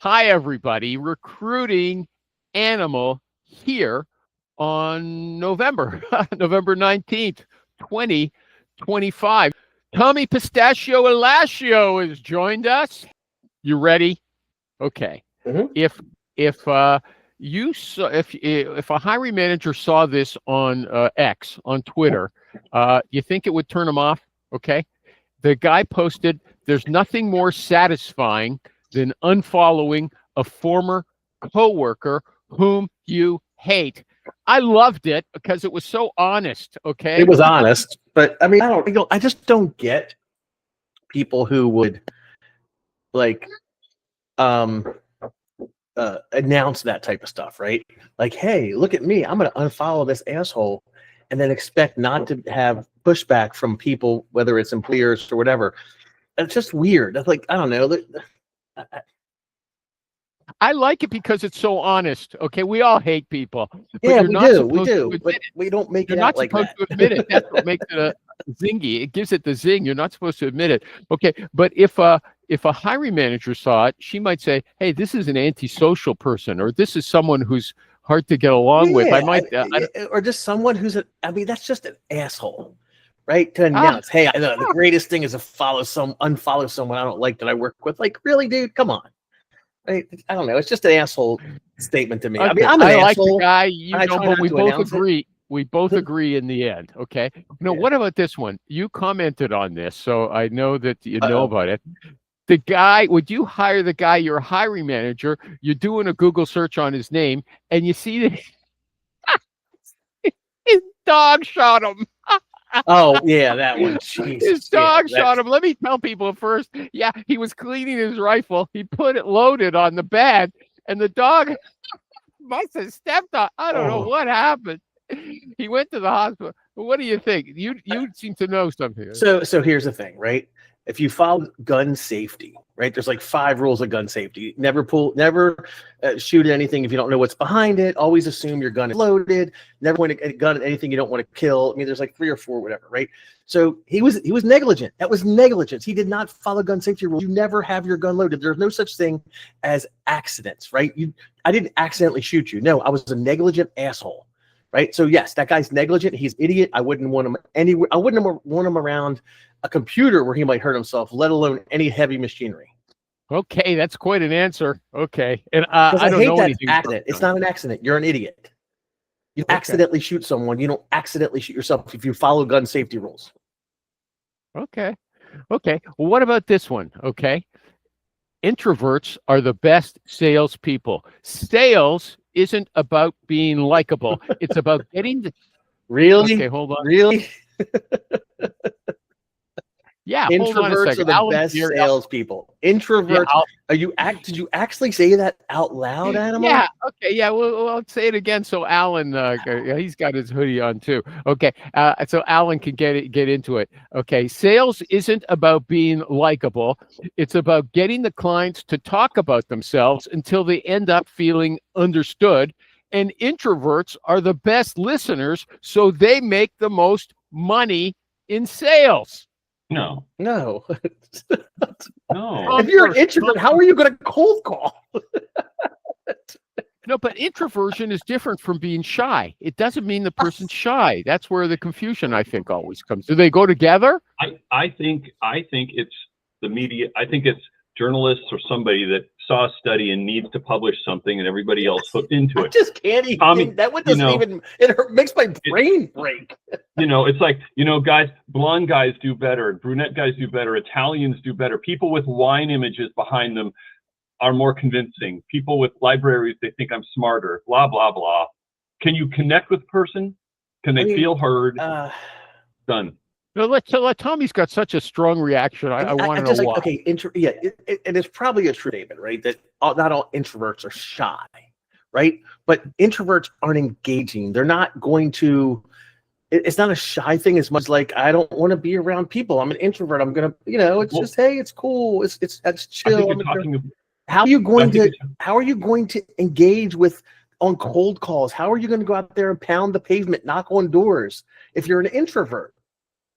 Hi, everybody. Recruiting Animal here on November 19th, 2025. Tommy Pistachio Elascio has joined us. You ready? Okay. Mhm. If you saw if a hiring manager saw this on X on Twitter, you think it would turn him off? Okay. The guy posted, "There's nothing more satisfying than unfollowing a former coworker whom you hate." I loved it because it was so honest. Okay. It was honest, but I mean, I just don't get people who would like announce that type of stuff, right? Like, hey, look at me, I'm gonna unfollow this asshole, and then expect not to have pushback from people, whether it's employers or whatever. It's just weird. That's like, I don't know. I like it because it's so honest. Okay, we all hate people, but Yeah, you're we not do, supposed to admit but it. we don't make You're it not out like supposed that. to admit it. That's what makes it a zingy. It gives it the zing. You're not supposed to admit it. Okay, but if a hiring manager saw it, she might say, "Hey, this is an antisocial person, or this is someone who's hard to get along with." I might. Or just someone who's I mean, that's just an asshole, right? To announce, hey, the greatest thing is to unfollow someone I don't like that I work with. Like, really, dude? Come on. I don't know. It's just an asshole statement to me. Okay. I mean, I'm an like asshole. the guy, you know, but we both agree. We both Hmm. agree in the end. Okay. Now, Yeah. what about this one? You commented on this, so I know that you know Uh-oh. about it. The guy, would you hire the guy, your hiring manager? You're doing a Google search on his name, and you see that his dog shot him. Oh, yeah, that one. Jesus. His dog shot him. Let me tell people first. Yeah, he was cleaning his rifle. He put it loaded on the bed, and the dog must have stepped on. I don't know what happened. He went to the hospital. What do you think? You seem to know something. So here's the thing, right? If you follow gun safety, right? There's like 5 rules of gun safety. Never shoot at anything if you don't know what's behind it. Always assume your gun is loaded. Never point a gun at anything you don't want to kill. I mean, there's like 3 or 4, whatever, right? So he was negligent. That was negligence. He did not follow gun safety rules. You never have your gun loaded. There's no such thing as accidents, right? I didn't accidentally shoot you. No, I was a negligent asshole. Right. So yes, that guy's negligent. He's an idiot. I wouldn't want him anywhere. I wouldn't want him around a computer where he might hurt himself, let alone any heavy machinery. Okay, that's quite an answer. Okay, and I don't know anything. Accident. It's not an accident. You're an idiot. You accidentally shoot someone. You don't accidentally shoot yourself if you follow gun safety rules. Okay. Well, what about this one? Okay, introverts are the best salespeople. Sales isn't about being likable. It's about getting the. Really? Okay, hold on. Really? Yeah, introverts are the best salespeople. Introverts. Did you actually say that out loud, Animal? Yeah. Okay. Yeah. Well, I'll say it again. So Alan, he's got his hoodie on too. Okay. So Alan can get into it. Okay. Sales isn't about being likable. It's about getting the clients to talk about themselves until they end up feeling understood. And introverts are the best listeners, so they make the most money in sales. No. If you're an introvert, how are you going to cold call? No, but introversion is different from being shy. It doesn't mean the person's shy. That's where the confusion, I think, always comes. Do they go together? I think it's the media. I think it's journalists or somebody that saw a study and needs to publish something, and everybody else hooked into it. I just can't even. That one doesn't even. It makes my brain break. It's like, guys, blonde guys do better, brunette guys do better, Italians do better. People with wine images behind them are more convincing. People with libraries, they think I'm smarter. Blah blah blah. Can you connect with person? Can they feel heard? Done. No, let Tommy's got such a strong reaction. I want to know why. Okay, and it's probably a true statement, right? That not all introverts are shy, right? But introverts aren't engaging. They're not going to. It's not a shy thing as much like I don't want to be around people. I'm an introvert. I'm gonna, it's just hey, it's cool. It's chill. How are you going to engage on cold calls? How are you going to go out there and pound the pavement, knock on doors if you're an introvert?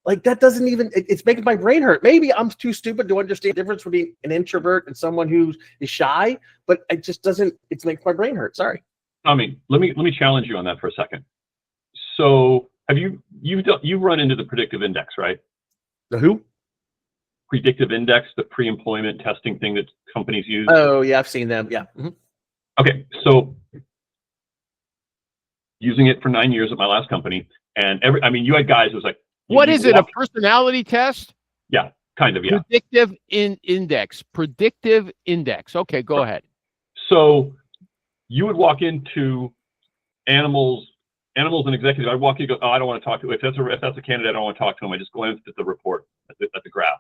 Like that doesn't even, it's making my brain hurt. Maybe I'm too stupid to understand the difference between an introvert and someone who is shy, but it just doesn't, it makes my brain hurt. Sorry. Tommy, let me challenge you on that for a second. So have you've run into the predictive index, right? The who? Predictive index, the pre-employment testing thing that companies use. Oh yeah, I've seen them. Yeah. Mhm. Okay, so using it for 9 years at my last company, and you had guys who was like, what is it? A personality test? Yeah, kind of, yeah. Predictive index. Predictive index. Okay, go ahead. So you would walk into animals and executives. I'd walk in and go, oh, I don't want to talk to. If that's a candidate, I don't want to talk to him. I just glance at the report, at the graph.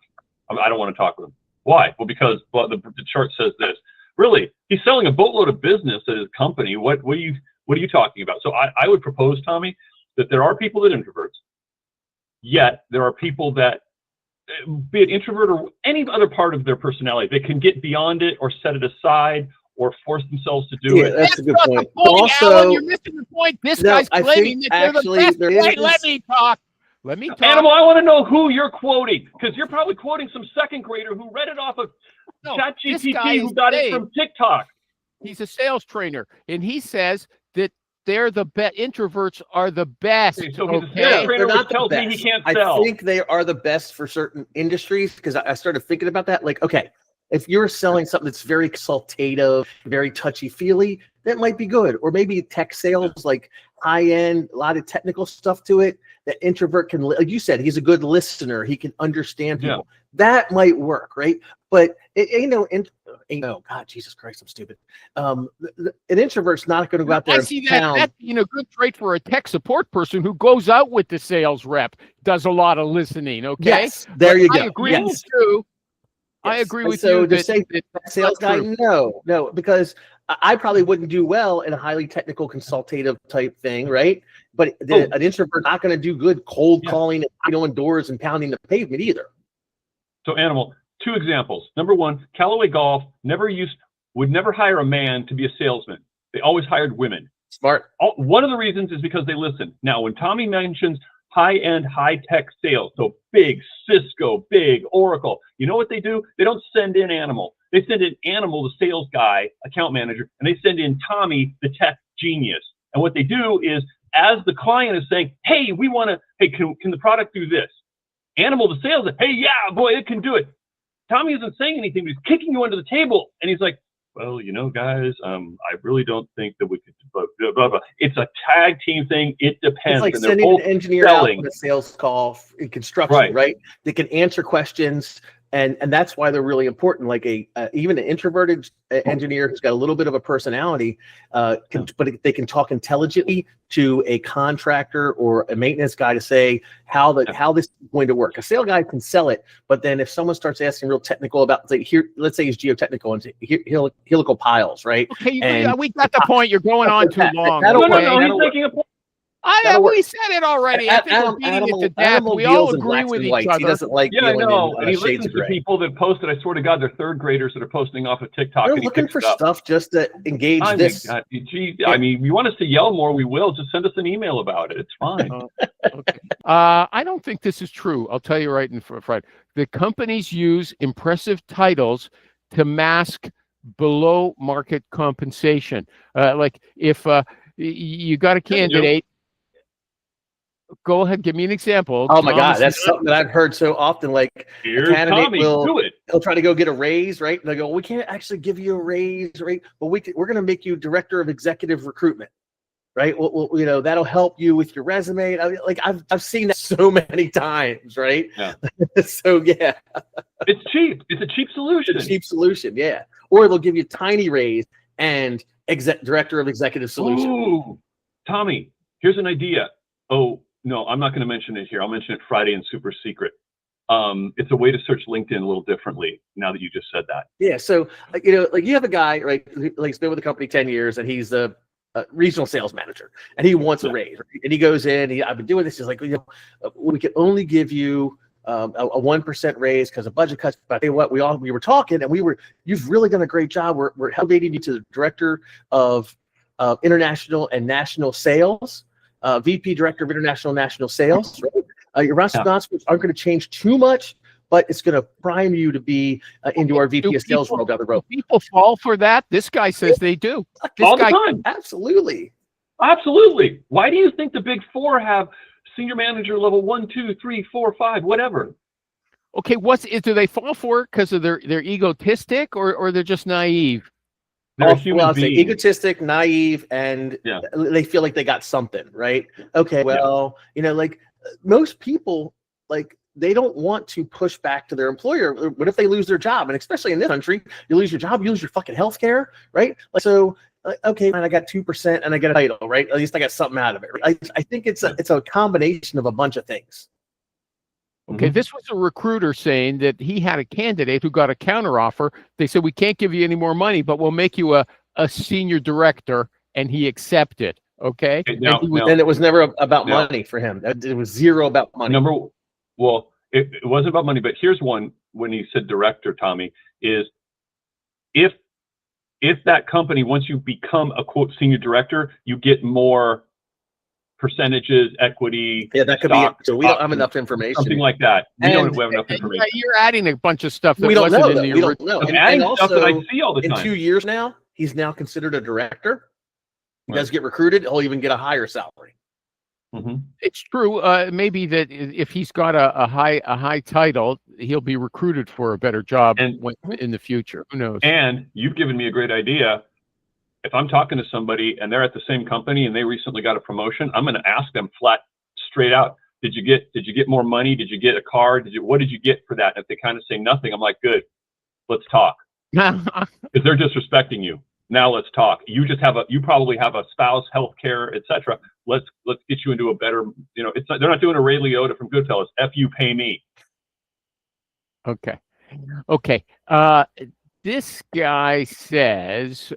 I don't want to talk to him. Why? Well, because the chart says this. Really, he's selling a boatload of business at his company. What are you talking about? So I would propose, Tommy, that there are people that introverts, yet there are people that, be it introvert or any other part of their personality, they can get beyond it or set it aside or force themselves to do it. That's a good point. Also, Alan, you're missing the point. This guy's claiming that they're the best. Wait, let me talk. Let me talk. Animal, I want to know who you're quoting, because you're probably quoting some second grader who read it off of ChatGPT, who got it from TikTok. He's a sales trainer, and he says that they're the best. Introverts are the best. Okay, so he's a sales trainer, which tells me he can't sell. I think they are the best for certain industries, because I started thinking about that. Like, okay, if you're selling something that's very consultative, very touchy-feely, that might be good. Or maybe tech sales, like high-end, a lot of technical stuff to it. That introvert can, like you said, he's a good listener. He can understand people. Yeah. That might work, right? But God, Jesus Christ, I'm stupid. An introvert's not going to go out there. I see that. That's a good trait for a tech support person who goes out with the sales rep, does a lot of listening. Okay, yes, there you go. I agree with you. I agree with you. To say that sales guy, no, because I probably wouldn't do well in a highly technical consultative type thing, right? But an introvert not going to do good cold calling and on doors and pounding the pavement either. So, Animal, 2 examples. Number 1, Callaway Golf would never hire a man to be a salesman. They always hired women. Smart. One of the reasons is because they listen. Now, when Tommy mentions high-end, high-tech sales, so big Cisco, big Oracle, you know what they do? They don't send in Animal. They send in Animal, the sales guy, account manager, and they send in Tommy, the tech genius. And what they do is, as the client is saying, hey, can the product do this? Animal, the sales guy, hey, yeah, boy, it can do it. Tommy isn't saying anything, but he's kicking you under the table. And he's like, well, guys, I really don't think that we could, blah, blah, blah. It's a tag team thing. It depends. It's like sending an engineer out on a sales call in construction, right? They can answer questions. And that's why they're really important. Like even an introverted engineer who's got a little bit of a personality, but they can talk intelligently to a contractor or a maintenance guy to say how this is going to work. A sales guy can sell it, but then if someone starts asking real technical about, let's say he's geotechnical and helical piles, right? Okay, we got the point. You're going on too long. No, he's making a point. We said it already. I think we're beating it to death. We all agree with each other. He doesn't like I know. And he listens to people that posted. I swear to God, they're 3rd graders that are posting off of TikTok. They're looking for stuff just to engage this. I mean, you want us to yell more, we will. Just send us an email about it. It's fine. Okay. I don't think this is true. I'll tell you right in front. The companies use impressive titles to mask below market compensation. Like if you got a candidate. Go ahead, give me an example. Oh my God, that's something that I've heard so often. Like a candidate he'll try to go get a raise, right? And they go, we can't actually give you a raise, right? But we're going to make you director of executive recruitment, right? Well, that'll help you with your resume. I've seen that so many times, right? Yeah. So yeah, it's cheap. It's a cheap solution. It's a cheap solution, yeah. Or they'll give you a tiny raise and director of executive solution. Ooh, Tommy, here's an idea. Oh. No, I'm not going to mention it here. I'll mention it Friday in Super Secret. It's a way to search LinkedIn a little differently now that you just said that. Yeah. So, like you have a guy, right? Like he's been with the company 10 years and he's the regional sales manager and he wants a raise. Right? And he goes in, I've been doing this. He's like, we can only give you a 1% raise because of budget cuts. But I tell you what, we were talking and you've really done a great job. We're elevating you to the director of international and national sales. VP Director of International National Sales. Right? Your responsibilities aren't going to change too much, but it's going to prime you to be into our VP of sales role down the road. People fall for that. This guy says they do. All the time. Absolutely. Absolutely. Why do you think the big four have senior manager level 1, 2, 3, 4, 5, whatever? Okay, do they fall for it because of they're egotistic or they're just naive? They're human I'll say beings. egotistic, naive, and they feel like they got something, right? Okay, well, like most people, like they don't want to push back to their employer. What if they lose their job? And especially in this country, you lose your job, you lose your fucking health care, right? Like, so, okay, and I got 2% and I get a title, right? At least I got something out of it. Right? I think it's a combination of a bunch of things. Okay, this was a recruiter saying that he had a candidate who got a counteroffer. They said, we can't give you any more money, but we'll make you a senior director, and he accepted. Okay, and it was never about money for him. It was zero about money. Well, it wasn't about money, but here's one when he said director, Tommy, is if that company, once you become a quote senior director, you get more percentages, equity. Yeah, that could be it. So we don't have enough information. Something like that. We don't have enough information. You're adding a bunch of stuff that we don't wasn't know. in the We original. don't know. I'm adding stuff that I see all the time. In 2 years now, he's now considered a director. He does get recruited. He'll even get a higher salary. It's true. Maybe that if he's got a high title, he'll be recruited for a better job in the future. Who knows? And you've given me a great idea. If I'm talking to somebody and they're at the same company and they recently got a promotion, I'm going to ask them straight out, did you get more money? Did you get a car? What did you get for that? And if they kind of say nothing, I'm like, good, let's talk. Because they're disrespecting you. Now let's talk. You probably have a spouse, health care, etc. Let's get you into a better, they're not doing a Ray Liotta from Goodfellas. F you, pay me. Okay. This guy says,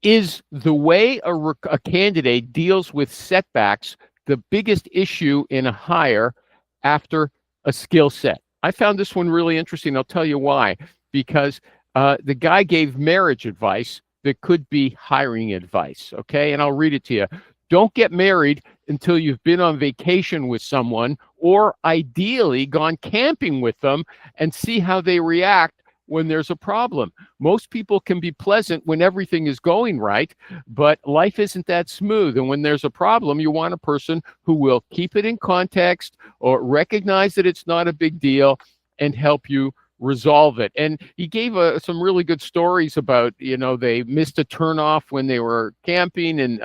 is the way a candidate deals with setbacks the biggest issue in a hire after a skill set? I found this one really interesting. I'll tell you why. Because the guy gave marriage advice that could be hiring advice. Okay, and I'll read it to you. Don't get married until you've been on vacation with someone, or ideally gone camping with them, and see how they react when there's a problem. Most people can be pleasant when everything is going right, but life isn't that smooth. And when there's a problem, you want a person who will keep it in context or recognize that it's not a big deal and help you resolve it. And he gave some really good stories about, they missed a turnoff when they were camping and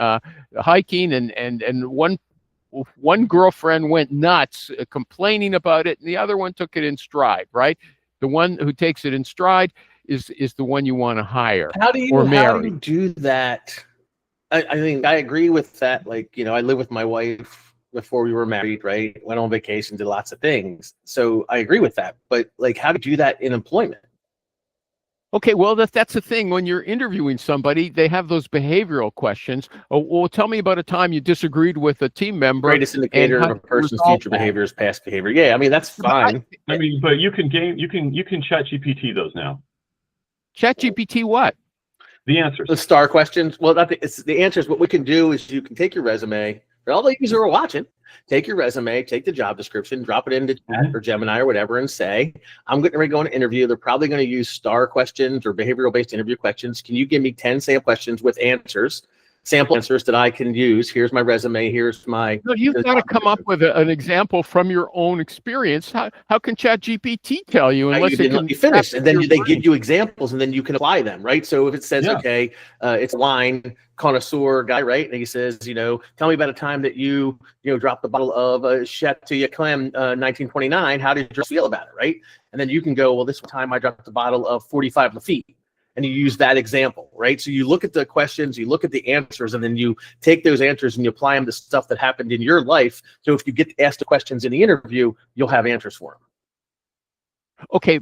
hiking, and one girlfriend went nuts complaining about it, and the other one took it in stride, right? The one who takes it in stride is the one you want to hire or marry. How do you do that? I mean, I agree with that. Like, I lived with my wife before we were married, right? Went on vacation, did lots of things. So I agree with that. But like, how do you do that in employment? Okay, well, that's the thing. When you're interviewing somebody, they have those behavioral questions. Oh, well, tell me about a time you disagreed with a team member. Greatest indicator of a person's future behavior is past behavior. Yeah, I mean, that's fine. But you can chat GPT those now. Chat GPT what? The answers. The STAR questions. Well, it's the answers. What we can do is you can take your resume. For all the users who are watching, take your resume, take the job description, drop it into Chat or Gemini or whatever, and say, I'm going to go on an interview. They're probably going to use STAR questions or behavioral-based interview questions. Can you give me 10 sample questions with sample answers that I can use? Here's my resume. Here's my... No, you've got to come up with an example from your own experience. How can ChatGPT tell you unless you let me finish? And then they give you examples, and then you can apply them, right? So if it says, okay, it's a wine connoisseur guy, right? And he says, tell me about a time that you dropped the bottle of Chateau Clem 1929. How did you feel about it, right? And then you can go, well, this time I dropped the bottle of 45 Lafite. And you use that example, right? So you look at the questions, you look at the answers, and then you take those answers and you apply them to stuff that happened in your life. So if you get asked the questions in the interview, you'll have answers for them. Okay,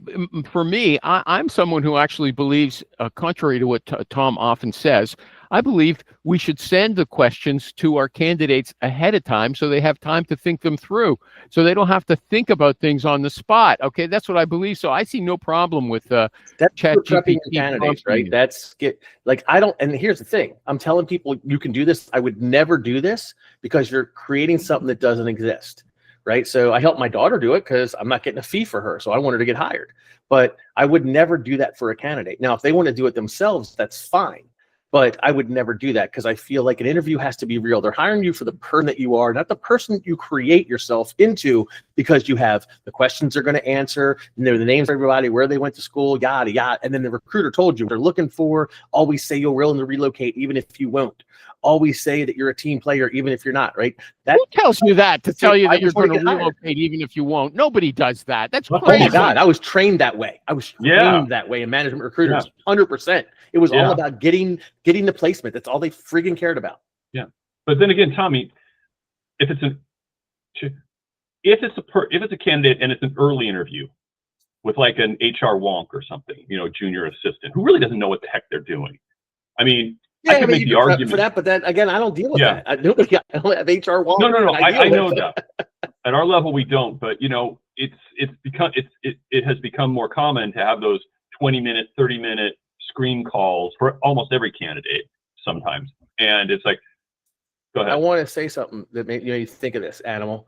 for me, I'm someone who actually believes, contrary to what Tom often says, I believe we should send the questions to our candidates ahead of time so they have time to think them through, so they don't have to think about things on the spot. Okay, that's what I believe. So I see no problem with ChatGPT candidates, right? And here's the thing. I'm telling people you can do this. I would never do this because you're creating something that doesn't exist. right? So I helped my daughter do it because I'm not getting a fee for her. So I want her to get hired. But I would never do that for a candidate. Now, if they want to do it themselves, that's fine. But I would never do that because I feel like an interview has to be real. They're hiring you for the person that you are, not the person that you create yourself into, because you have the questions they're going to answer, you know, the names of everybody, where they went to school, yada, yada. And then the recruiter told you what they're looking for. Always say you're willing to relocate, even if you won't. Always say that you're a team player, even if you're not, right? That Who tells you that to tell you I that you're just wanna going to get hired. relocate even if you won't? Nobody does that. That's Oh crazy. my God, I was trained that way. I was trained that way in management recruiters, 100%. It was all about getting the placement. That's all they friggin' cared about. Yeah. But then again, Tommy, if it's a candidate and it's an early interview with like an HR wonk or something, you know, junior assistant who really doesn't know what the heck they're doing. I mean, I could make the argument for that, but then again, I don't deal with that. I don't have HR wonk. No. I know that. At our level, we don't. But you know, it has become more common to have those 20-minute, 30-minute screen calls for almost every candidate sometimes, and it's like, go ahead. I want to say something that made you think of this, Animal.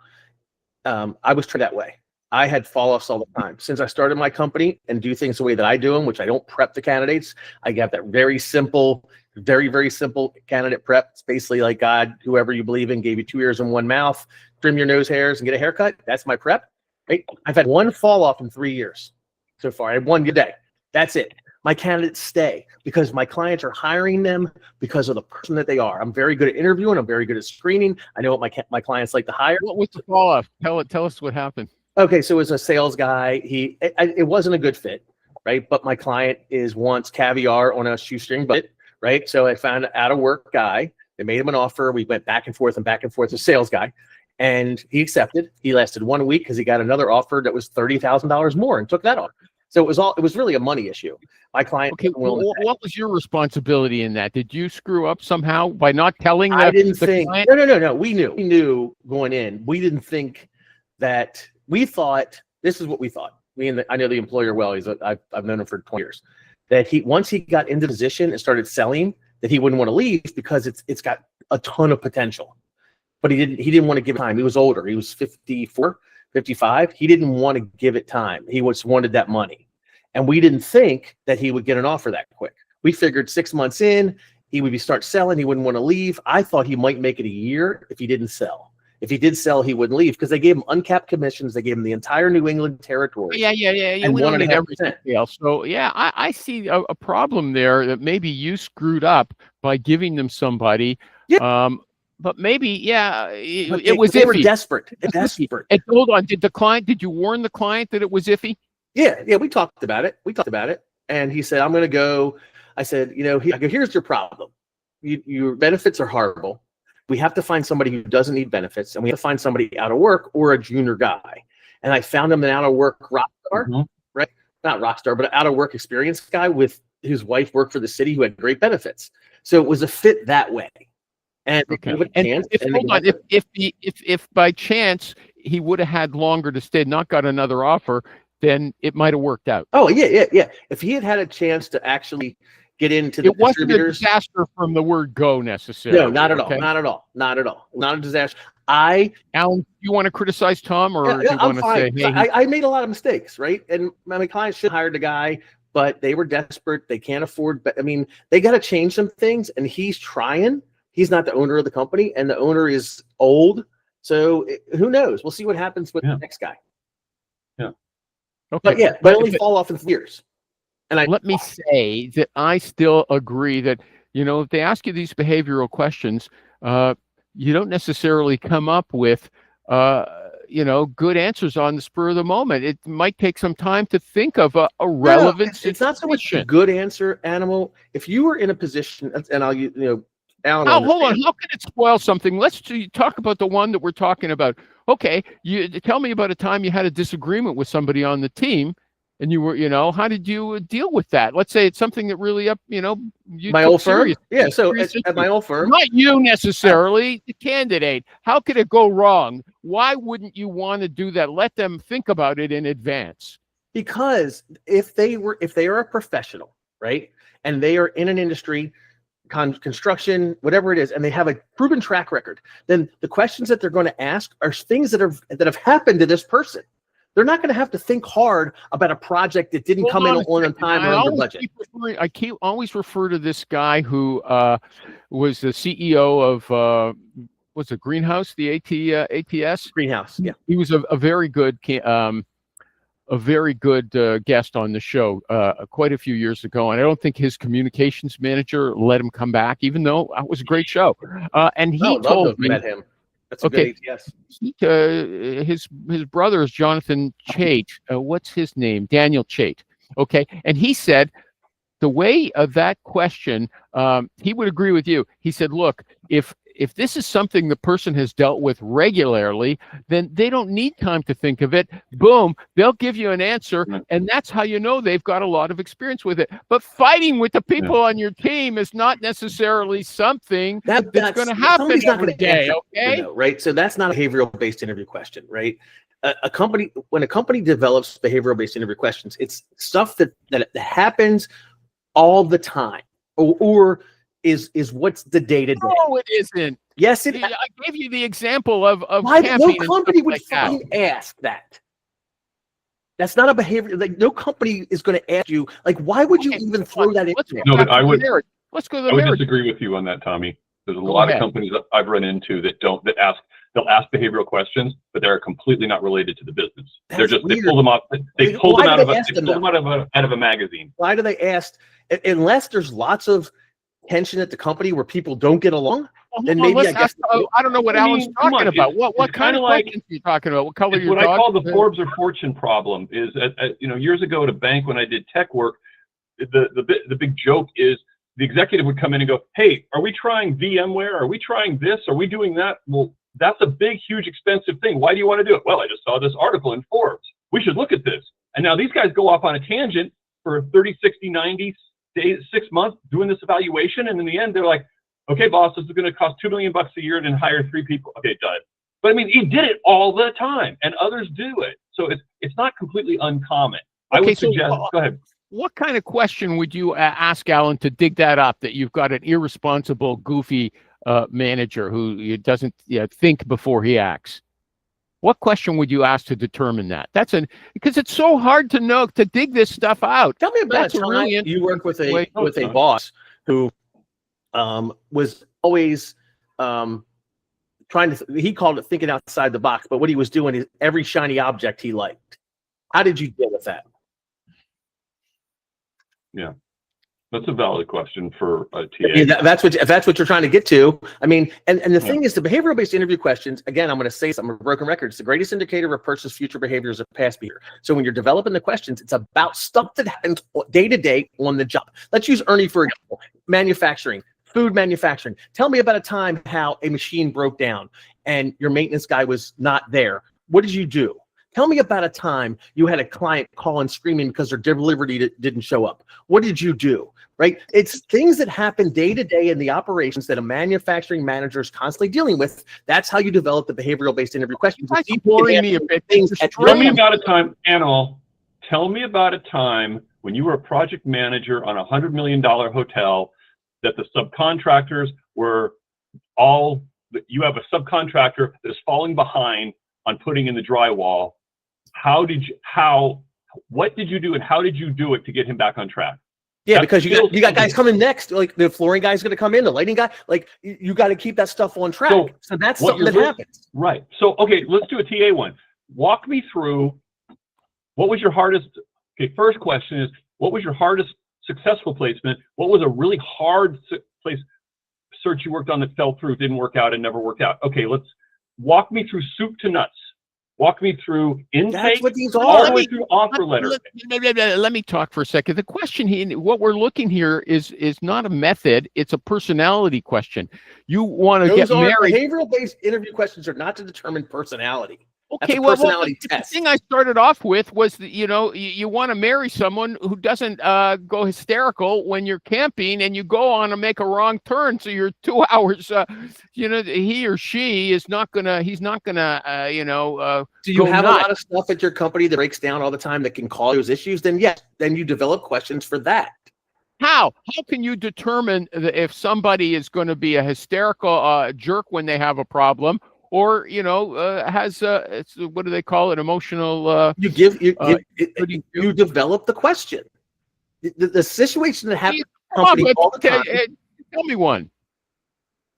I was trained that way. I had fall-offs all the time. Since I started my company and do things the way that I do them, which I don't prep the candidates, I have that very simple, very, very simple candidate prep. It's basically like God, whoever you believe in, gave you 2 ears and 1 mouth, trim your nose hairs and get a haircut. That's my prep. Right? I've had 1 fall-off in 3 years so far. I had 1 good day. That's it. My candidates stay because my clients are hiring them because of the person that they are. I'm very good at interviewing. I'm very good at screening. I know what my clients like to hire. What was the fall off? Tell us what happened. Okay, so as a sales guy, it wasn't a good fit, right? But my client wants caviar on a shoestring budget, right? So I found an out of work guy. They made him an offer. We went back and forth as a sales guy, and he accepted. He lasted 1 week because he got another offer that was $30,000 more and took that offer. So it was really a money issue. My client. Okay, what was your responsibility in that? Did you screw up somehow by not telling I didn't the think. client? No. We knew going in. We didn't think that. We thought, this is what we thought. I know the employer well. I've known him for 20 years. That once he got into the position and started selling, that he wouldn't want to leave because it's got a ton of potential. But he didn't want to give it time. He was older. He was 54, 55. He didn't want to give it time. He wanted that money. And we didn't think that he would get an offer that quick. We figured 6 months in, he would start selling. He wouldn't want to leave. I thought he might make it a year if he didn't sell. If he did sell, he wouldn't leave because they gave him uncapped commissions. They gave him the entire New England territory. Yeah. And We don't need everything 1.5%. else. So yeah, I see a problem there that maybe you screwed up by giving them somebody. Yeah. But maybe it They was were iffy. desperate. Desperate. And hold on, did you warn the client that it was iffy? Yeah. We talked about it. And he said, I'm going to go. I said, I go, here's your problem. Your benefits are horrible. We have to find somebody who doesn't need benefits, and we have to find somebody out of work or a junior guy. And I found him an out of work rock star, right? Not rock star, but an out of work experienced guy with whose wife worked for the city who had great benefits. So it was a fit that way. And if by chance he would have had longer to stay, not got another offer, then it might have worked out. Oh yeah. If he had a chance to actually get into the it wasn't a distributors. disaster from the word go necessarily. No, not at all. Not at all. Not a disaster. Alan, you want to criticize Tom, or do you want to say, hey, I made a lot of mistakes, right? And my clients should have hired a guy, but they were desperate. They can't afford. But I mean, they got to change some things, and he's trying. He's not the owner of the company, and the owner is old. So who knows? We'll see what happens with the next guy. Yeah. Okay. But only fall off in years. And let me say that I still agree that, if they ask you these behavioral questions, you don't necessarily come up with, good answers on the spur of the moment. It might take some time to think of a relevant situation. It's not so much a good answer, Animal. If you were in a position, and Alan. Oh, hold on. How can it spoil something? Let's talk about the one that we're talking about. Okay, you tell me about a time you had a disagreement with somebody on the team. And you were, how did you deal with that? Let's say it's something that really my old firm. Yeah. So at my old firm, not you necessarily, the candidate. How could it go wrong? Why wouldn't you want to do that? Let them think about it in advance. Because if they are a professional, right, and they are in an industry, construction, whatever it is, and they have a proven track record, then the questions that they're going to ask are things that have happened to this person. They're not going to have to think hard about a project that didn't come in on time or under budget. I always refer to this guy who was the CEO of what's it, Greenhouse, the ATS? Greenhouse, yeah. He was a very good guest on the show quite a few years ago, and I don't think his communications manager let him come back, even though it was a great show. And he told me, met him. That's okay, good ATS. His brother is Jonathan Chait. What's his name? Daniel Chait. Okay, and he said the way of that question, he would agree with you. He said, look, if this is something the person has dealt with regularly, then they don't need time to think of it. Boom, they'll give you an answer, and that's how you know they've got a lot of experience with it. But fighting with the people on your team is not necessarily something that's going to happen every day, okay? Right? So that's not a behavioral-based interview question, right? When a company develops behavioral-based interview questions, it's stuff that happens all the time, or is what's the day-to-day. No, it isn't. Yes, it. I gave you the example of why no camping company would like that. fucking ask that. That's not a behavior. Like, no company is going to ask you. Like, why would you even throw that in there? No, but I would. Let's go to the I would marriage. disagree with you on that, Tommy. There's a lot of companies that I've run into that ask. They'll ask behavioral questions, but they're completely not related to the business. They're just weird. They pull them off. They pull them out of a magazine. Why do they ask? Unless there's lots of tension at the company where people don't get along, then maybe I guess. I don't know what Alan's talking about. What kind of questions are you talking about? What color your dog? What I call the Forbes or Fortune problem is, years ago at a bank when I did tech work, the big joke is the executive would come in and go, "Hey, are we trying VMware? Are we trying this? Are we doing that?" Well, that's a big, huge, expensive thing. Why do you want to do it? Well, I just saw this article in Forbes. We should look at this. And now these guys go off on a tangent for 30, 60, 90 days, 6 months doing this evaluation. And in the end, they're like, okay, boss, this is going to cost $2 million a year and then hire 3 people. Okay, done. But I mean, he did it all the time and others do it. So it's not completely uncommon. I would suggest, go ahead. What kind of question would you ask Alan to dig that up, that you've got an irresponsible, goofy manager who doesn't think before he acts? What question would you ask to determine that? Because it's so hard to know, to dig this stuff out. Tell me about a time you work with a boss who was always he called it thinking outside the box, but what he was doing is every shiny object he liked. How did you deal with that? Yeah. That's a valid question for a TA. I mean, that's what you're trying to get to. I mean, and the thing is, the behavioral-based interview questions, again, I'm going to say something, a broken record. It's the greatest indicator of a person's future behaviors of past behavior. So when you're developing the questions, it's about stuff that happens day to day on the job. Let's use Ernie, for example, manufacturing, food manufacturing. Tell me about a time how a machine broke down and your maintenance guy was not there. What did you do? Tell me about a time you had a client calling screaming because their delivery didn't show up. What did you do? Right? It's things that happen day to day in the operations that a manufacturing manager is constantly dealing with. That's how you develop the behavioral-based interview questions. Tell me about a time, Anil. Tell me about a time when you were a project manager on a $100 million hotel that the subcontractors were all. You have a subcontractor that is falling behind on putting in the drywall. What did you do and how did you do it to get him back on track? Yeah, because you got guys coming next, like the flooring guy's going to come in, the lighting guy, like you got to keep that stuff on track. So that's something that happens. Right. So, okay, let's do a TA one. Walk me through what was your hardest, first question is, what was your hardest successful placement? What was a really hard place search you worked on that fell through, didn't work out and never worked out? Okay, let's walk me through soup to nuts. Walk me through intake, that's what these all the way through offer letter. Let me talk for a second. The question what we're looking here is not a method; it's a personality question. You want to get married. Behavioral-based interview questions are not to determine personality. Okay, the thing I started off with was that, you want to marry someone who doesn't go hysterical when you're camping and you go on to make a wrong turn. So you're 2 hours, he or she is not gonna, he's not gonna, do you have a lot of stuff at your company that breaks down all the time that can cause those issues? Then yes, then you develop questions for that. How can you determine if somebody is going to be a hysterical jerk when they have a problem, or has what do they call it? Emotional. You develop the question. The situation that happens all the time. Tell me one.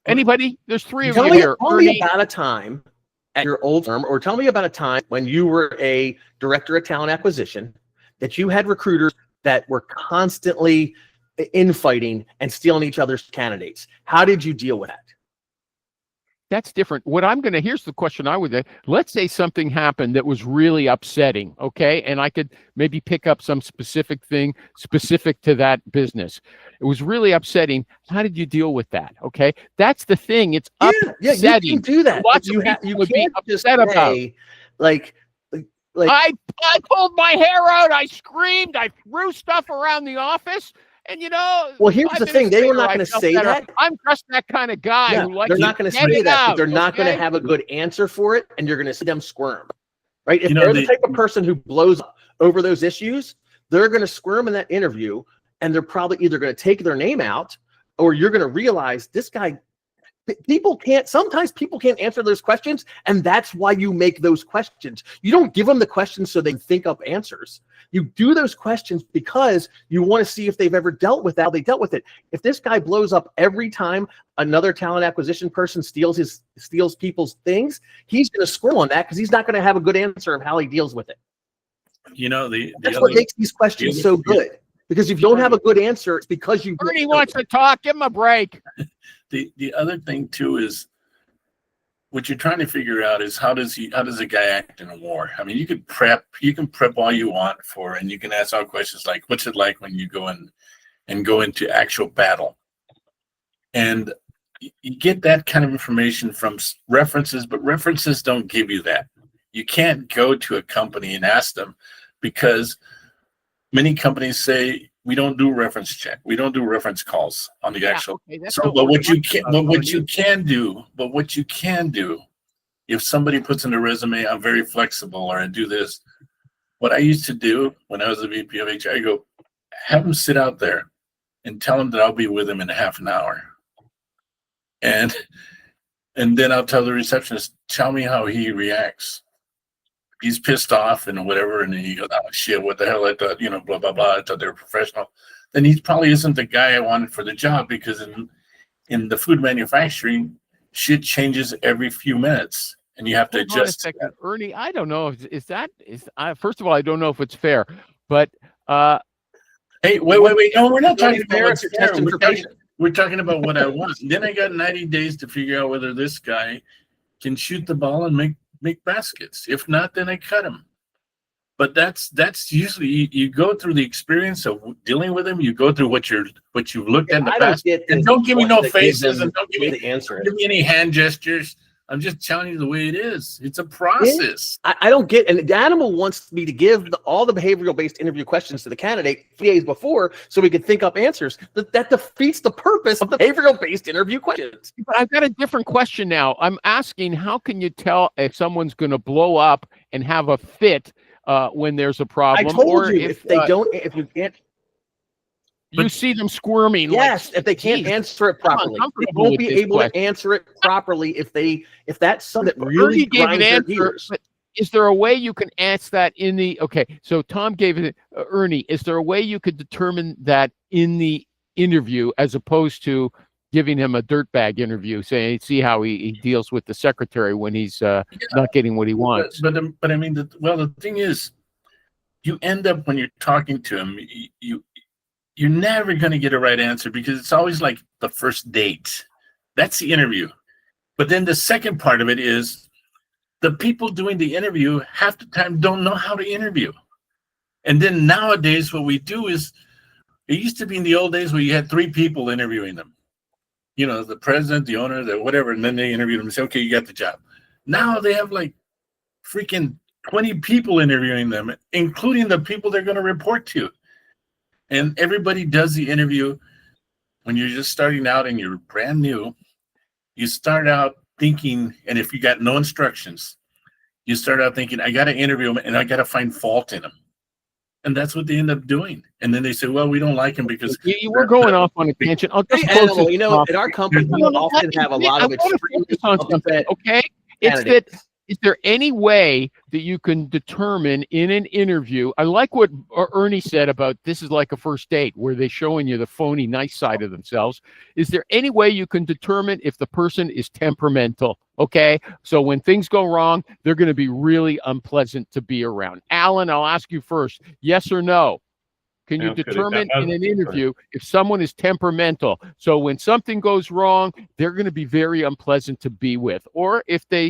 Anybody? There's three of you here. Tell me about a time at your old firm, or tell me about a time when you were a director of talent acquisition that you had recruiters that were constantly infighting and stealing each other's candidates. How did you deal with that? That's different. Here's the question I would, let's say something happened that was really upsetting, okay? And I could maybe pick up some specific thing specific to that business. It was really upsetting. How did you deal with that? Okay. That's the thing. It's upsetting. Yeah, you can do that. Lots of people would be upset about. Like, I pulled my hair out. I screamed. I threw stuff around the office. And well, here's the thing. They were not going to say that. I'm just that kind of guy. They're not going to say that, but they're not going to have a good answer for it, and you're going to see them squirm, right? If they're the type of person who blows over those issues, they're going to squirm in that interview, and they're probably either going to take their name out, or you're going to realize this guy. Sometimes people can't answer those questions, and that's why you make those questions. You don't give them the questions so they think up answers. You do those questions because you want to see if they've ever dealt with that, how they dealt with it. If this guy blows up every time another talent acquisition person steals people's things, he's going to squirm on that because he's not going to have a good answer of how he deals with it. That's what makes these questions so good. Because if you don't have a good answer, it's because you. Bernie wants to talk. Give him a break. The other thing too is what you're trying to figure out is how does a guy act in a war? I mean, you can prep all you want for, and you can ask all questions like, what's it like when you go into actual battle? And you get that kind of information from references, but references don't give you that. You can't go to a company and ask them, because many companies say we don't do reference check, we don't do reference calls on the actual. Okay, but what you can do, if somebody puts in a resume, I'm very flexible, or I do this. What I used to do when I was a VP of HR, I go, have them sit out there and tell them that I'll be with them in half an hour, and then I'll tell the receptionist, tell me how he reacts. He's pissed off and whatever, and he goes, oh shit, what the hell, I thought, blah blah blah, I thought they were professional. Then he probably isn't the guy I wanted for the job, because in the food manufacturing, shit changes every few minutes, and you have to adjust. Hold on a second, Ernie. I don't know first of all, I don't know if it's fair, but hey, wait. No, we're not talking about what's fair. We're We're talking about what I want. Then I got 90 days to figure out whether this guy can shoot the ball and make baskets. If not, then I cut him. But that's usually you go through the experience of dealing with him. You go through what you've looked at in the past. And don't give me no faces, and don't give me the answer. Give me any hand gestures. I'm just telling you the way it is. It's a process. I don't get, and the animal wants me to give all the behavioral-based interview questions to the candidate 3 days before so we can think up answers. That defeats the purpose of the behavioral-based interview questions. But I've got a different question now. I'm asking, how can you tell if someone's going to blow up and have a fit when there's a problem? I told you, if you can't. You see them squirming. Yes, if they can't answer it properly, they won't be able to answer it properly if that's something that really grinds their gears. Is there a way you can ask that in the? Okay, so Tom gave it. Ernie, is there a way you could determine that in the interview, as opposed to giving him a dirtbag interview, saying, "See how he deals with the secretary when he's not getting what he wants." But I mean, the thing is, you end up when you're talking to him, you're never going to get a right answer, because it's always like the first date. That's the interview. But then the second part of it is the people doing the interview half the time don't know how to interview. And then nowadays what we do is, it used to be in the old days where you had 3 people interviewing them. The president, the owner, the whatever, and then they interview them and say, okay, you got the job. Now they have like freaking 20 people interviewing them, including the people they're going to report to. And everybody does the interview when you're just starting out and you're brand new. You start out thinking, and if you got no instructions, you start out thinking, I got to interview him and I got to find fault in him. And that's what they end up doing. And then they say, well, we don't like him because You were going off on a tangent. I'll just Hey, close Animal, this you know, off. in our company, we often have a lot of I wanna extremely focus on something, upset okay? It's that, candidates. is there any way that you can determine in an interview? I like what Ernie said about this is like a first date where they're showing you the phony nice side of themselves. Is there any way you can determine if the person is temperamental? Okay, so when things go wrong, they're going to be really unpleasant to be around. Alan, I'll ask you first, yes or no? Can you Sounds good. determine That- in an interview if someone is temperamental? So when something goes wrong, they're going to be very unpleasant to be with. Or if they,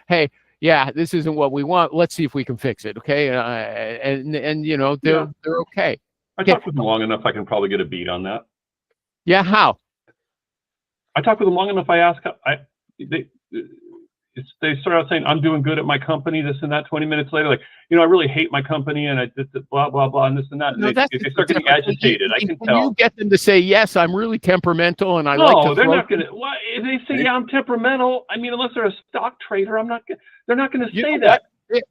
hey, yeah, this isn't what we want. Let's see if we can fix it. Okay, and they're okay. I talked with them long enough. I can probably get a beat on that. Yeah, how? I talked with them long enough. I asked, they start out saying, I'm doing good at my company, this and that. 20 minutes later, like, I really hate my company and I did the blah, blah, blah, and this and that. And No, they start getting different. agitated. I can When tell. you get them to say, yes, I'm really temperamental and I No, like to they're throw not going to. Why? If they say, yeah, I'm temperamental, I mean, unless they're a stock trader, they're not going to You say know that.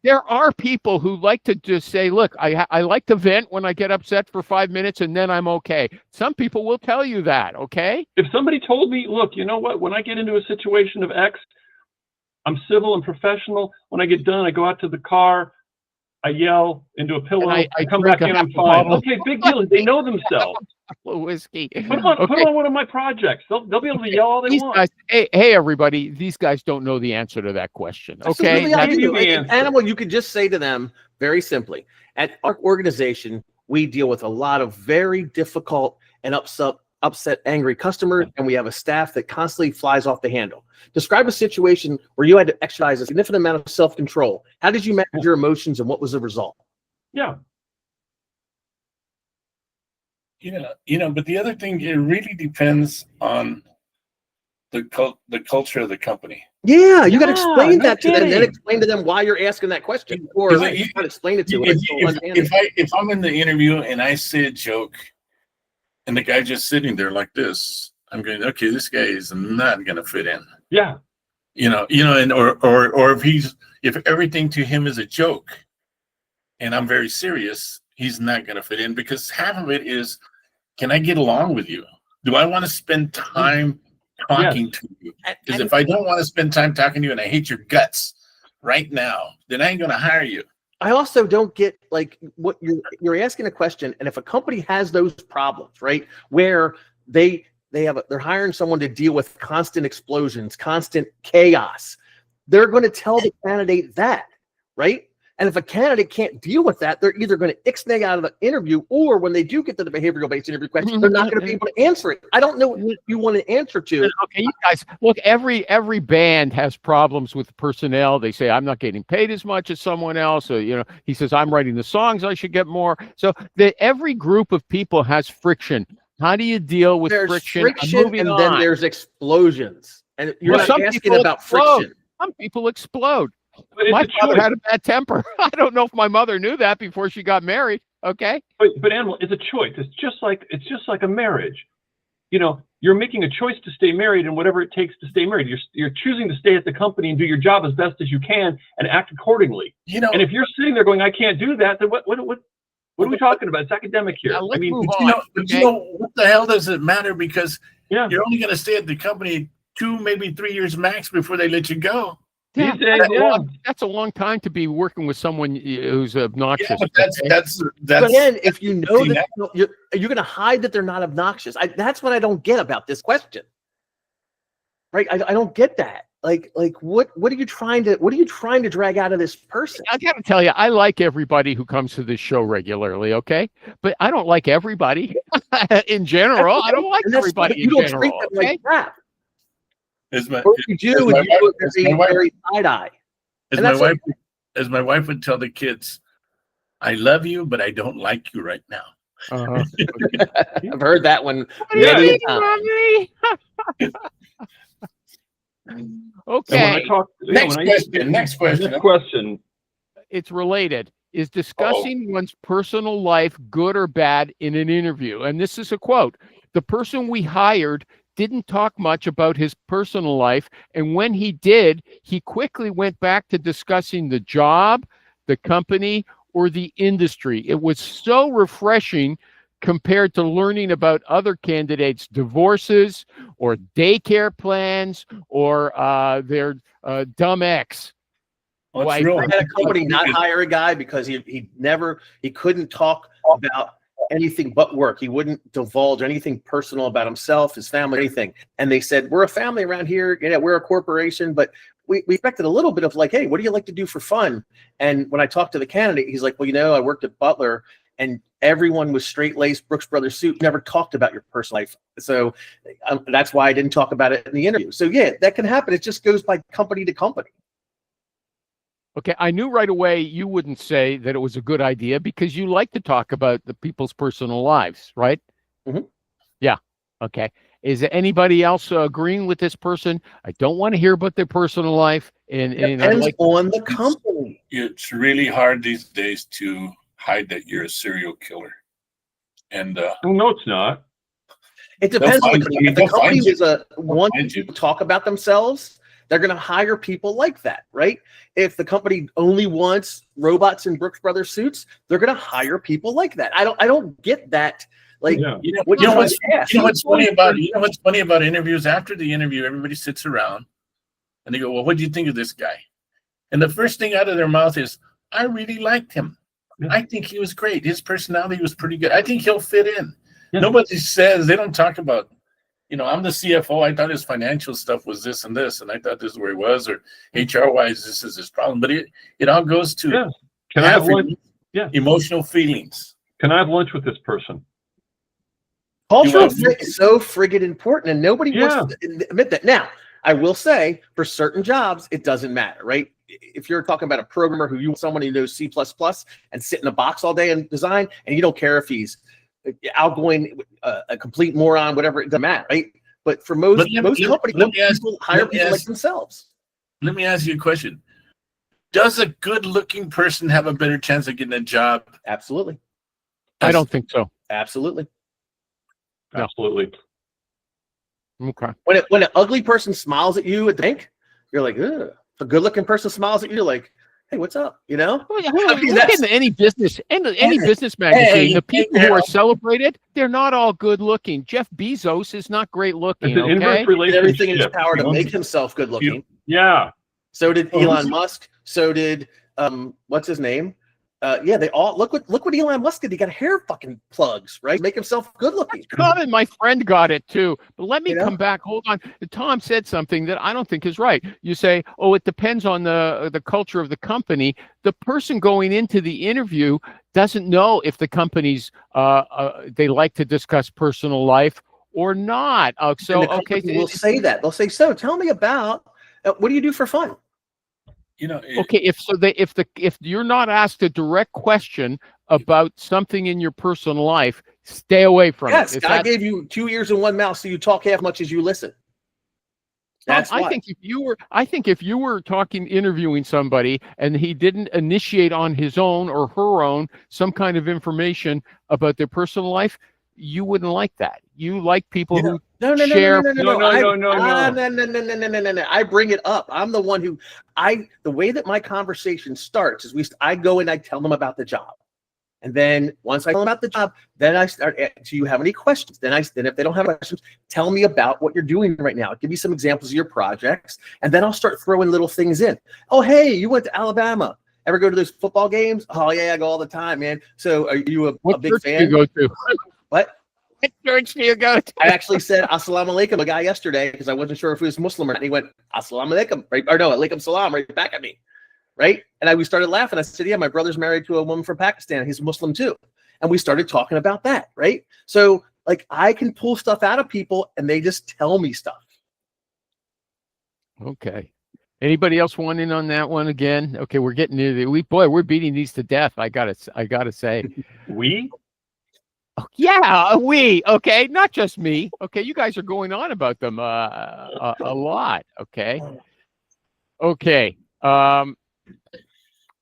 There are people who like to just say, look, I like to vent when I get upset for 5 minutes and then I'm okay. Some people will tell you that, okay? If somebody told me, look, you know what, when I get into a situation of X, I'm civil and professional. When I get done, I go out to the car, I yell into a pillow, I I come drink back in, half I'm a fine. bottle. Okay, big deal. They know themselves. Whiskey. Put them on one of my projects. They'll be able to yell all they These want. guys, hey, everybody, these guys don't know the answer to that question, okay? Absolutely, I That's- do. the answer. Animal, you could just say to them very simply, at our organization, we deal with a lot of very difficult and upset, angry customers, and we have a staff that constantly flies off the handle. Describe a situation where you had to exercise a significant amount of self-control. How did you manage your emotions and what was the result? Yeah. But the other thing, it really depends on the culture of the company. Yeah, you got to Yeah, explain no that to them, then kidding. explain to them why you're asking that question. Or Because you got to explain it to them. If I'm in the interview and I say a joke and the guy just sitting there like this, I'm going, okay, this guy is not going to fit in. Yeah. And or if everything to him is a joke and I'm very serious, he's not going to fit in, because half of it is, can I get along with you? Do I want to spend time talking to you? Because if I don't want to spend time talking to you and I hate your guts right now, then I ain't going to hire you. I also don't get like what you're asking a question, and if a company has those problems, right, where they're hiring someone to deal with constant explosions, constant chaos, they're going to tell the candidate that, right? And if a candidate can't deal with that, they're either going to ixnay out of the interview, or when they do get to the behavioral-based interview question, they're not going to be able to answer it. I don't know what you want to answer to. Okay, you guys, look, every band has problems with personnel. They say, I'm not getting paid as much as someone else. Or, he says, I'm writing the songs, I should get more. So every group of people has friction. How do you deal with There's friction? friction, and then there's explosions. And you're not asking about explode. friction. Some people explode. But it's My a father choice. had a bad temper. I don't know if my mother knew that before she got married. Okay. But Animal, it's a choice. It's just like a marriage. You're making a choice to stay married, and whatever it takes to stay married. You're choosing to stay at the company and do your job as best as you can and act accordingly. And if you're sitting there going, I can't do that, then what are we talking about? It's academic here. Now, let's I mean, move You on. know, Okay. what the hell does it matter? Because yeah. you're only going to stay at the company 2, maybe 3 years max before they let you go. Yeah, These days, that's a long time to be working with someone who's obnoxious. Yeah, but okay? that's But again, if you know See, that you're going to hide that they're not obnoxious. That's what I don't get about this question. Right? I don't get that. Like what are you trying to drag out of this person? I got to tell you, I like everybody who comes to this show regularly, okay? But I don't like everybody in general. I don't like And that's- everybody you in don't general, treat them okay? like crap. as my Or if you do, my and you look wife- my wife- very side-eye. as and my that's wife as my wife would tell the kids, I love you, but I don't like you right now. Uh-huh. I've heard that one What do you many mean, a time. mommy? And when I Okay, talk, Next question. Next question. it's related. Is discussing one's personal life good or bad in an interview? And this is a quote. The person we hired didn't talk much about his personal life, and when he did, he quickly went back to discussing the job, the company, or the industry. It was so refreshing compared to learning about other candidates' divorces or daycare plans or their dumb ex. Well, it's Wife. real. I had a company not hire a guy because he couldn't talk about anything but work. He wouldn't divulge anything personal about himself, his family, anything. And they said, we're a family around here. Yeah, we're a corporation, but we expected a little bit of like, hey, what do you like to do for fun? And when I talked to the candidate, he's like, well, I worked at Butler and everyone was straight-laced Brooks Brothers suit, never talked about your personal life. So that's why I didn't talk about it in the interview. So yeah, that can happen. It just goes by company to company. Okay, I knew right away you wouldn't say that it was a good idea because you like to talk about the people's personal lives, right? Mhm. Yeah. Okay. Is there anybody else agreeing with this person? I don't want to hear about their personal life. And I Depends like on the company. It's really hard these days to hide that you're a serial killer. And Well, no, it's not. It depends on find the you. company. If the They'll company find you. is wants find you. to talk about themselves, they're going to hire people like that, right? If the company only wants robots in Brooks Brothers suits, they're going to hire people like that. I don't get that. Like, Yeah. you know, what you know you what's ask. you know what's funny about interviews? After the interview, everybody sits around and they go, "Well, what do you think of this guy?" And the first thing out of their mouth is, "I really liked him. Yeah. I think he was great. His personality was pretty good. I think he'll fit in." Yeah. Nobody says, they don't talk about, I'm the CFO. I thought his financial stuff was this and this, and I thought this is where he was, or HR wise, this is his problem. But it all goes to Yeah. Can I have lunch? Yeah. emotional feelings. Can I have lunch with this person? Cultural You fit is so friggin' important, and nobody Yeah. wants to admit that. Now, I will say, for certain jobs, it doesn't matter, right? If you're talking about a programmer who you want someone who knows C++ and sit in a box all day and design, and you don't care if he's outgoing, a complete moron, whatever, it doesn't matter, right? But for most companies, people hire people like themselves. Let me ask you a question. Does a good-looking person have a better chance of getting a job? Absolutely. I don't think so. Absolutely. No. Absolutely. Okay. When an ugly person smiles at you at the bank, you're like, ugh. If a good-looking person smiles at you, you're like, hey, what's up? Well, I mean, look that's- in any business, any business magazine, the people who are Harold. celebrated, they're not all good looking. Jeff Bezos is not great looking. It's an inverse Okay. Did relationship. everything in his power to you know? make himself good-looking. Yeah. So did Oh, Elon Musk. So did what's his name? Yeah, they all look what Elon Musk did. He got hair fucking plugs, right? Make himself good looking. Common, my friend got it too. But let me You know? come back. Hold on. Tom said something that I don't think is right. You say, "Oh, it depends on the culture of the company." The person going into the interview doesn't know if the company's they like to discuss personal life or not. So And the okay, company will say that. They'll say, "So, tell me about what do you do for fun?" okay, if you're not asked a direct question about something in your personal life, stay away from Yes, it. If God that- gave you 2 ears and 1 mouth, so you talk half much as you listen. That's I why. think if you were interviewing somebody and he didn't initiate on his own or her own some kind of information about their personal life, you wouldn't like that. You like people who No. share- No. I bring it up. I'm the one who the way that my conversation starts is I go and I tell them about the job. And then once I tell them about the job, then I start, do you have any questions? Then if they don't have questions, tell me about what you're doing right now. Give me some examples of your projects. And then I'll start throwing little things in. Oh, hey, you went to Alabama. Ever go to those football games? Oh yeah, I go all the time, man. So are you a what big church fan? do you go to? What? What church do you go to? I actually said assalamu alaikum a guy yesterday because I wasn't sure if he was Muslim or not. And he went assalamu alaikum, right? Or no, alaikum salam, right back at me, right? And we started laughing. I said, yeah, my brother's married to a woman from Pakistan. He's Muslim too. And we started talking about that, right? So like I can pull stuff out of people and they just tell me stuff. Okay. Anybody else want in on that one again? Okay, we're getting near we're beating these to death. I gotta say. We? Oh, yeah, okay, not just me. Okay, you guys are going on about them a lot. Okay.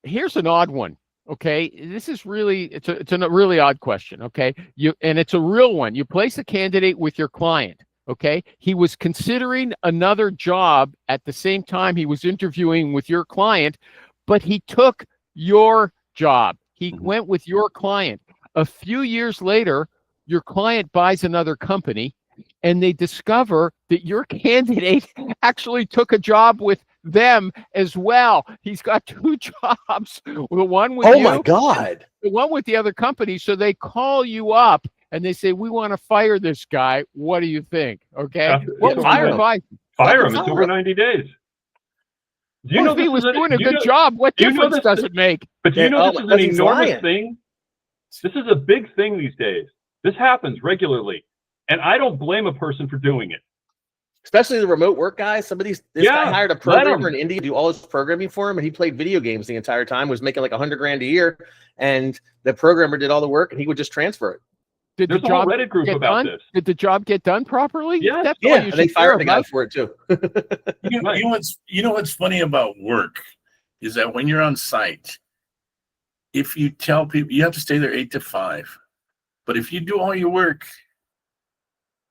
Here's an odd one. Okay, this is really it's a really odd question. Okay, it's a real one. You place a candidate with your client. Okay, he was considering another job at the same time he was interviewing with your client, but he took your job. He Mhm. went with your client. A few years later, your client buys another company, and they discover that your candidate actually took a job with them as well. He's got 2 jobs, the one with Oh you, my God. the one with the other company. So they call you up and they say, we want to fire this guy. What do you think? Okay. Yeah, What it's would fire you him. advise? Fire Fucking him. It's fire over him. 90 days. Do you Well, know if he this was is doing a do you good know- job, what do you know difference this- does it make? But do you Yeah, know this is an because he's enormous lying. thing? This is a big thing these days. This happens regularly. And I don't blame a person for doing it. Especially the remote work guys. This guy Yeah, hired a let programmer him. in India to do all his programming for him, and he played video games the entire time, was making like $100,000 a year, and the programmer did all the work, and he would just transfer it. Did There's the a whole job Reddit group get about done? this. Did the job get done properly? Yes. That's all Yeah, you and should they care fired the guy about. for it too. Right. You know what's funny about work is that when you're on site, if you tell people you have to stay there 8 to 5, but if you do all your work,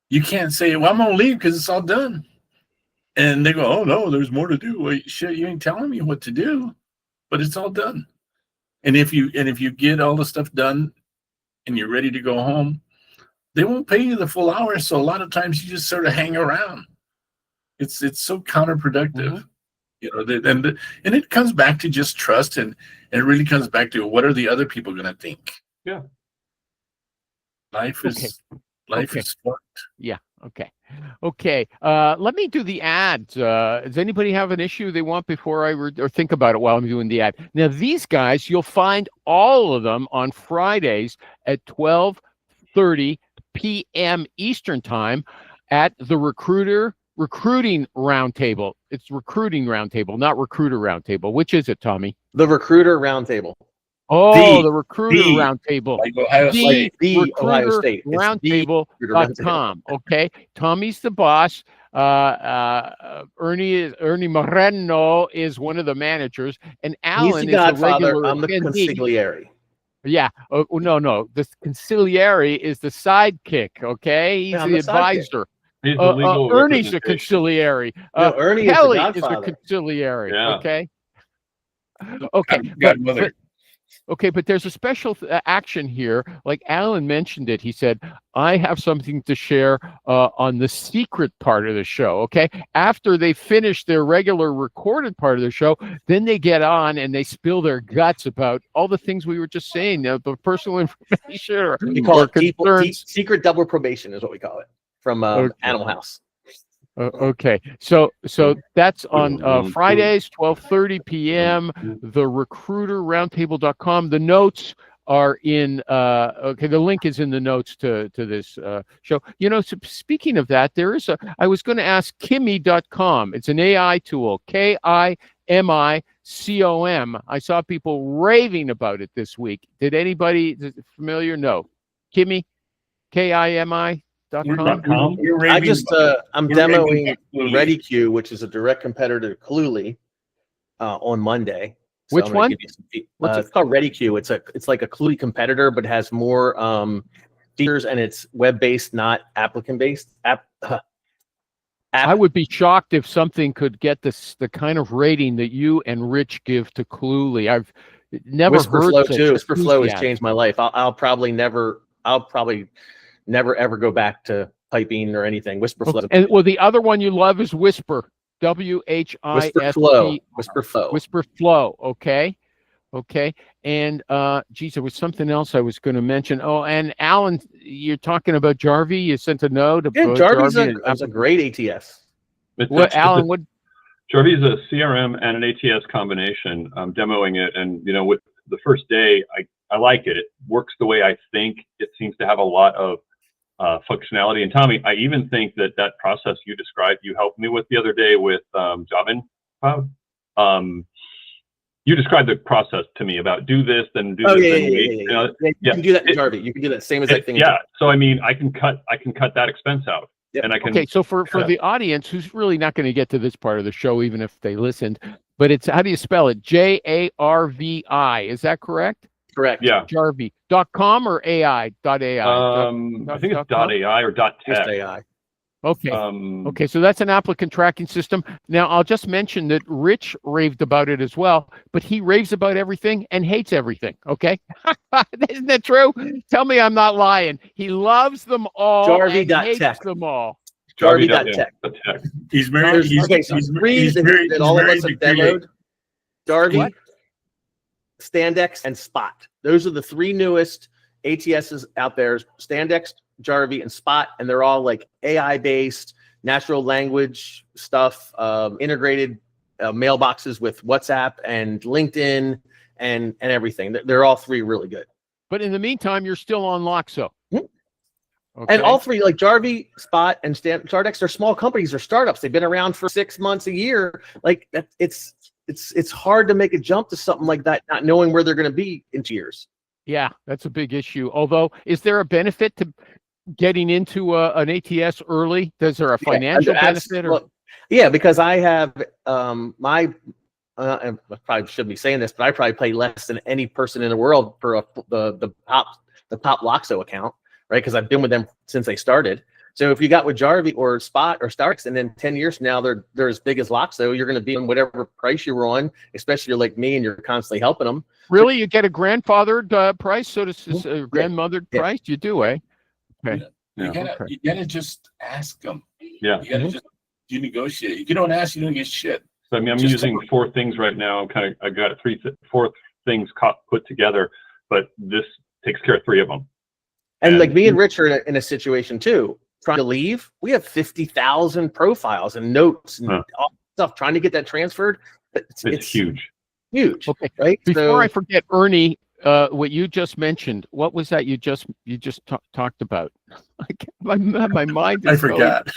you can't say, "Well, I'm gonna leave because it's all done." And they go, "Oh no, there's more to do." Well, shit, you ain't telling me what to do, but it's all done. And if you get all the stuff done and you're ready to go home, they won't pay you the full hours. So a lot of times you just sort of hang around. It's so counterproductive. You know, and it comes back to just trust, and it really comes back to what are the other people going to think? Yeah. Life is Okay. fun. Yeah. Okay. Okay. Let me do the ads. Does anybody have an issue they want before I or think about it while I'm doing the ad? Now, these guys, you'll find all of them on Fridays at 12:30 p.m. Eastern time at the Recruiting Roundtable. It's Recruiting Roundtable, not Recruiter Roundtable. Which is it, Tommy? The Recruiter Roundtable. Oh, the Recruiter the- Roundtable. Like Ohio State. The Ohio State. It's the Recruiter Roundtable. Roundtable.com. Okay. Tommy's the boss. Ernie Moreno is one of the managers, and He's Alan the is a Godfather. regular I'm the attendee. consigliere. Yeah. Oh, no. The consigliere is the sidekick. Okay. He's Yeah, I'm the the sidekick. advisor. He's the legal Ernie's the representation. consigliere. No, Ernie is the Kelly is the Godfather. consigliere. Yeah. Okay. Okay. Godmother. Okay, but there's a special action here. Like Alan mentioned it. He said, I have something to share on the secret part of the show. Okay. After they finish their regular recorded part of the show, then they get on and they spill their guts about all the things we were just saying, the personal information or, We call or it concerns. secret double probation is what we call it from Okay. Animal House. Okay, so that's on Fridays, 12:30 p.m. The recruiterroundtable.com. The notes are in. Okay, the link is in the notes to this show. You know, so speaking of that, there is I was going to ask Kimi.com. It's an AI tool. KIMICOM. I saw people raving about it this week. Did anybody familiar? No. Kimi, KIMI.com. You're I raving just about- I'm you're raving demoing about Cluely. ReadyQ, which is a direct competitor to Cluely, on Monday. So Which I'm gonna one? give you some What's it it's called ReadyQ. It's like a Cluely competitor, but has more features, and it's web-based, not applicant-based. I would be shocked if something could get the kind of rating that you and Rich give to Cluely. I've never heard WhisperFlow such too. WhisperFlow has enthusiasm. changed my life. I'll probably never ever go back to piping or anything. WhisperFlow. And well, the other one you love is Whisper. WHISP. WhisperFlow. WhisperFlow. Okay. And geez, there was something else I was going to mention. Oh, and Alan, you're talking about Jarvie. You sent a note Yeah, about Jarvie's Jarvie. a great ATS. What, Alan? What? Jarvie's a CRM and an ATS combination. I'm demoing it, and you know, with the first day, I like it. It works the way I think. It seems to have a lot of functionality. And Tommy, I even think that process you described, you helped me with the other day with Jobin Cloud. You described the process to me about do this, then do this. Then wait. You know, You can do that in Jarvie. You can do that same exact thing. Yeah. So I mean, I can cut that expense out, Yep. and I can. Okay, so for the audience who's really not going to get to this part of the show, even if they listened, but it's how do you spell it? JARVI. Is that correct? Correct. Yeah. Jarvie.com or AI.ai? I think it's .ai or Just .tech. AI. Okay. Um, Okay, so that's an applicant tracking system. Now, I'll just mention that Rich raved about it as well, but he raves about everything and hates everything. Okay, isn't that true? Tell me I'm not lying. He loves them all and hates Jarvie.tech. them all. Jarvie.tech. Tech. He's married. Okay, so three he's that, married. that He's all of married us have to create. demoed: Jarvie, What? Standex, and Spot. Those are the three newest ATSs out there: Standex, Jarvie, and Spot, and they're all like AI-based, natural language stuff, integrated mailboxes with WhatsApp and LinkedIn and everything. They're all three really good. But in the meantime, you're still on Loxo. Mhm. Okay. And all three, like Jarvie, Spot, and Stardex, they're small companies. They're startups. They've been around for 6 months, a year. Like that, it's hard to make a jump to something like that, not knowing where they're going to be in 2 years. Yeah, that's a big issue. Although, is there a benefit to getting into an ATS early? Is there a financial benefit? Or? Well, yeah, because I have my. I probably shouldn't be saying this, but I probably pay less than any person in the world for the top Loxo account, right? Because I've been with them since they started. So if you got with Jarvie or Spot or Starks, and then 10 years from now they're as big as Loxo, you're going to be on whatever price you were on, especially if you're like me and you're constantly helping them. Really, you get a grandfathered price, so to grandmothered price? You do, eh? Okay. You gotta just ask them. Yeah. You gotta you negotiate. If you don't ask, you don't get shit. So, I mean, I'm Just using 4 things right now. I got 4 things put together, but this takes care of 3 of them. And like me and Rich are in a situation too, trying to leave. We have 50,000 profiles and notes and all stuff trying to get that transferred. It's huge. Huge. Okay. Right. Before I forget, Ernie, what you just mentioned, what was that you just talked about? My mind is I forgot.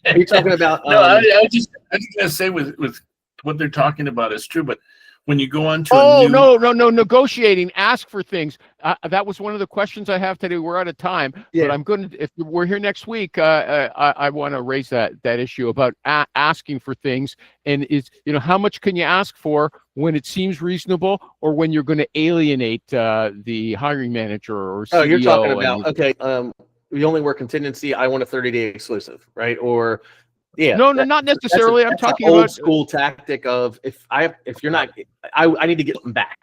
Are you talking about? No, I was just gonna say with what they're talking about is true, but when you go on to no, negotiating, ask for things. That was one of the questions I have today. We're out of time, but I'm going to, if we're here next week, I want to raise that issue about asking for things, and how much can you ask for when it seems reasonable, or when you're going to alienate the hiring manager or CEO. Oh, you're talking about okay. We only work contingency. I want a 30-day exclusive, right? Or no, not necessarily. I'm talking old about school tactic of if you're not, I need to get them back.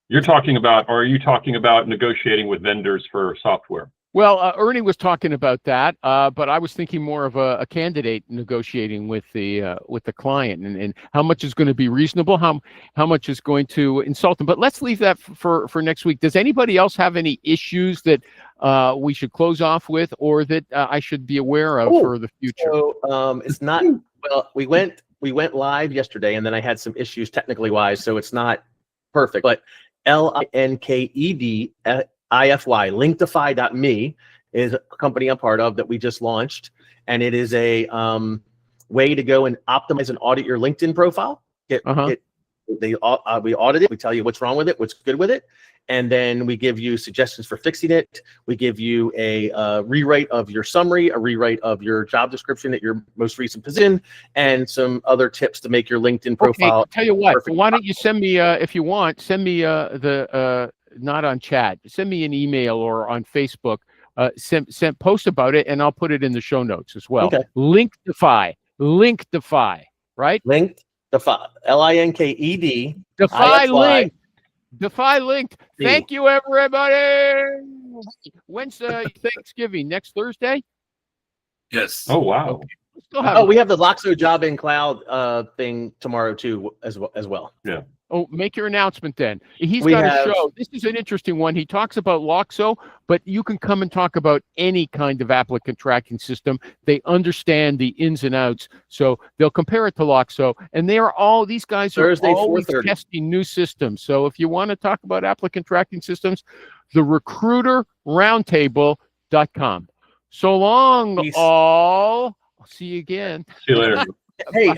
You're talking about, or are you talking about negotiating with vendors for software? Well, Ernie was talking about that, but I was thinking more of a candidate negotiating with the client, and how much is going to be reasonable, how much is going to insult them. But let's leave that for next week. Does anybody else have any issues that we should close off with, or that I should be aware of for the future? So it's not well. We went live yesterday, and then I had some issues technically wise, so it's not perfect. But LINKED IFY, Linktify.me is a company I'm part of that we just launched, and it is a way to go and optimize and audit your LinkedIn profile. We audit it. We tell you what's wrong with it, what's good with it, and then we give you suggestions for fixing it. We give you a rewrite of your summary, a rewrite of your job description at your most recent position, and some other tips to make your LinkedIn profile. Okay, tell you what, why don't you send me, if you want, send me not on chat, send me an email or on Facebook, post about it, and I'll put it in the show notes as well. Okay. Linktify, right? Linktify, LINKED. Defy IFY. Link. Defy Linked. Thank you, everybody. When's Thanksgiving? Next Thursday? Yes. Oh, wow. Okay. We have the Loxo Job in Cloud thing tomorrow too, as well. Yeah. Oh, make your announcement then. He's got a show. This is an interesting one. He talks about Loxo, but you can come and talk about any kind of applicant tracking system. They understand the ins and outs, so they'll compare it to Loxo. And these guys are Thursday, always 4:30. testing new systems. So if you want to talk about applicant tracking systems, the recruiterroundtable.com. So long, Peace. all. I'll see you again. See you later. Hey.